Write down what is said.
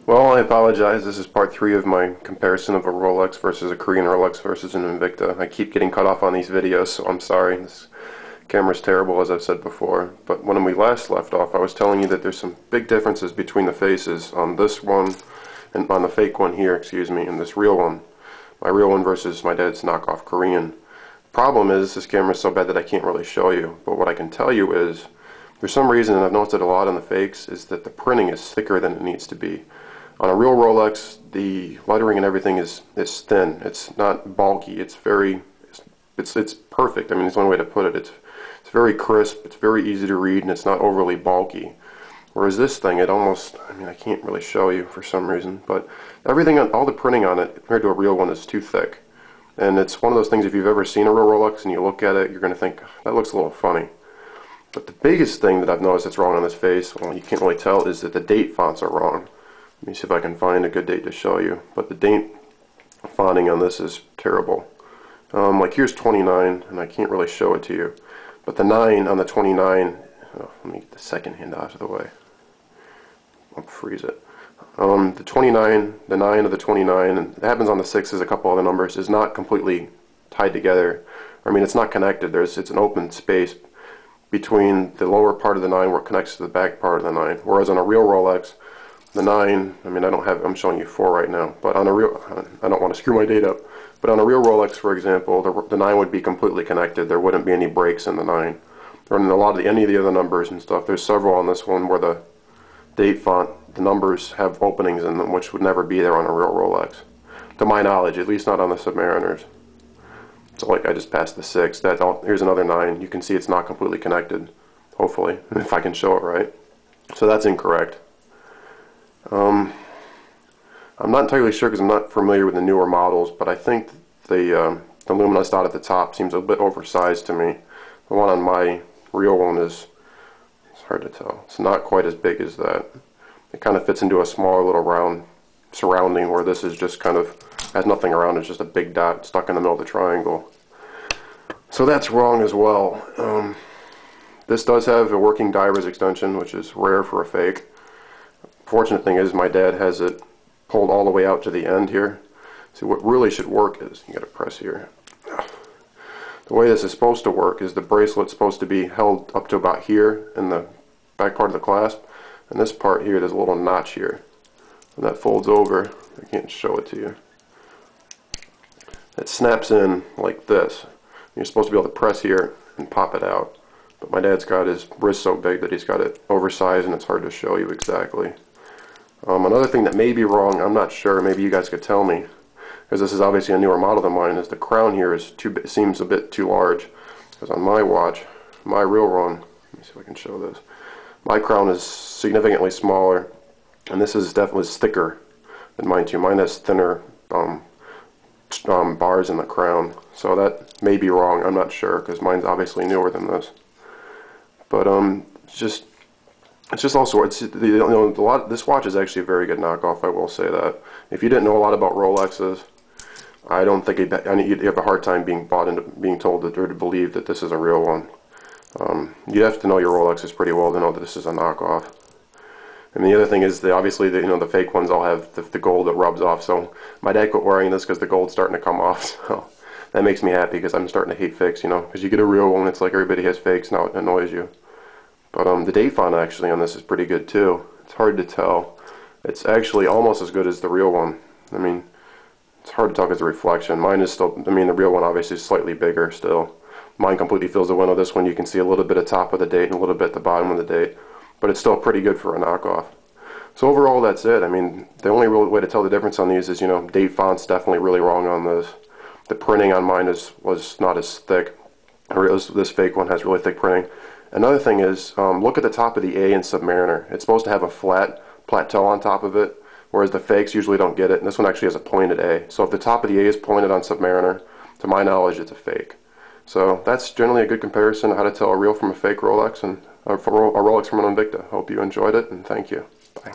Well, I apologize. This is part 3 of my comparison of a Rolex versus a Korean Rolex versus an Invicta. I keep getting cut off on these videos, so I'm sorry. This camera's terrible, as I've said before. But when we last left off, I was telling you that there's some big differences between the faces on this one and on the fake one here, excuse me, and this real one. My real one versus my dad's knockoff Korean. Problem is, this camera's so bad that I can't really show you. But what I can tell you is, for some reason, and I've noticed it a lot on the fakes, is that the printing is thicker than it needs to be. On a real Rolex, the lettering and everything is thin. It's not bulky. It's perfect. I mean, it's the only way to put it. It's very crisp. It's very easy to read, and it's not overly bulky. Whereas this thing, it almost, I mean, I can't really show you for some reason, but everything, all the printing on it compared to a real one is too thick. And it's one of those things, if you've ever seen a real Rolex and you look at it, you're going to think, that looks a little funny. But the biggest thing that I've noticed that's wrong on this face, well, you can't really tell, is that the date fonts are wrong. Let me see if I can find a good date to show you. But the date fonting on this is terrible. Like here's 29, and I can't really show it to you. But the 9 on the 29, oh, let me get the second hand out of the way. I'll freeze it. The 29, the 9 of the 29, and it happens on the 6s, a couple other numbers, is not completely tied together. I mean, it's not connected. It's an open space between the lower part of the 9 where it connects to the back part of the 9. Whereas on a real Rolex, the 9, I mean, I'm showing you 4 right now, but on a real, I don't want to screw my date up, but on a real Rolex, for example, the 9 would be completely connected. There wouldn't be any breaks in the 9. Or in a lot of any of the other numbers and stuff. There's several on this one where the date font, the numbers have openings in them, which would never be there on a real Rolex. To my knowledge, at least not on the Submariners. So like I just passed the 6, here's another 9. You can see it's not completely connected, hopefully, if I can show it right. So that's incorrect. I'm not entirely sure because I'm not familiar with the newer models, but I think the luminous dot at the top seems a bit oversized to me. The one on my real one it's hard to tell. It's not quite as big as that. It kind of fits into a smaller little round surrounding, where this is just kind of has nothing around it. It's just a big dot stuck in the middle of the triangle. So that's wrong as well. This does have a working diver's extension, which is rare for a fake. Fortunate thing is my dad has it pulled all the way out to the end here. See, what really should work is, you gotta press here. The way this is supposed to work is the bracelet's supposed to be held up to about here in the back part of the clasp, and this part here, there's a little notch here, and that folds over. I can't show it to you. It snaps in like this. You're supposed to be able to press here and pop it out, but my dad's got his wrist so big that he's got it oversized, and it's hard to show you exactly. Another thing that may be wrong, I'm not sure, maybe you guys could tell me, because this is obviously a newer model than mine, is the crown here is seems a bit too large. Because on my watch, my real one, let me see if I can show this, my crown is significantly smaller, and this is definitely thicker than mine too. Mine has thinner bars in the crown, so that may be wrong. I'm not sure because mine's obviously newer than this. But it's just also, this watch is actually a very good knockoff, I will say that. If you didn't know a lot about Rolexes, I don't think you'd have a hard time being told that, or to believe that this is a real one. You have to know your Rolexes pretty well to know that this is a knockoff. And the other thing is, obviously, the fake ones all have the gold that rubs off. So my dad quit wearing this because the gold's starting to come off. So that makes me happy because I'm starting to hate fakes, because you get a real one, it's like everybody has fakes, now it annoys you. But the date font actually on this is pretty good too. It's hard to tell. It's actually almost as good as the real one. I mean, it's hard to tell because the reflection. Mine is still, the real one obviously is slightly bigger still. Mine completely fills the window. This one you can see a little bit of top of the date and a little bit at the bottom of the date. But it's still pretty good for a knockoff. So overall, that's it. The only real way to tell the difference on these is, date font's definitely really wrong on this. The printing on mine was not as thick. This fake one has really thick printing. Another thing is, look at the top of the A in Submariner. It's supposed to have a flat plateau on top of it, whereas the fakes usually don't get it. And this one actually has a pointed A. So if the top of the A is pointed on Submariner, to my knowledge, it's a fake. So that's generally a good comparison of how to tell a real from a fake Rolex and a Rolex from an Invicta. Hope you enjoyed it, and thank you. Bye.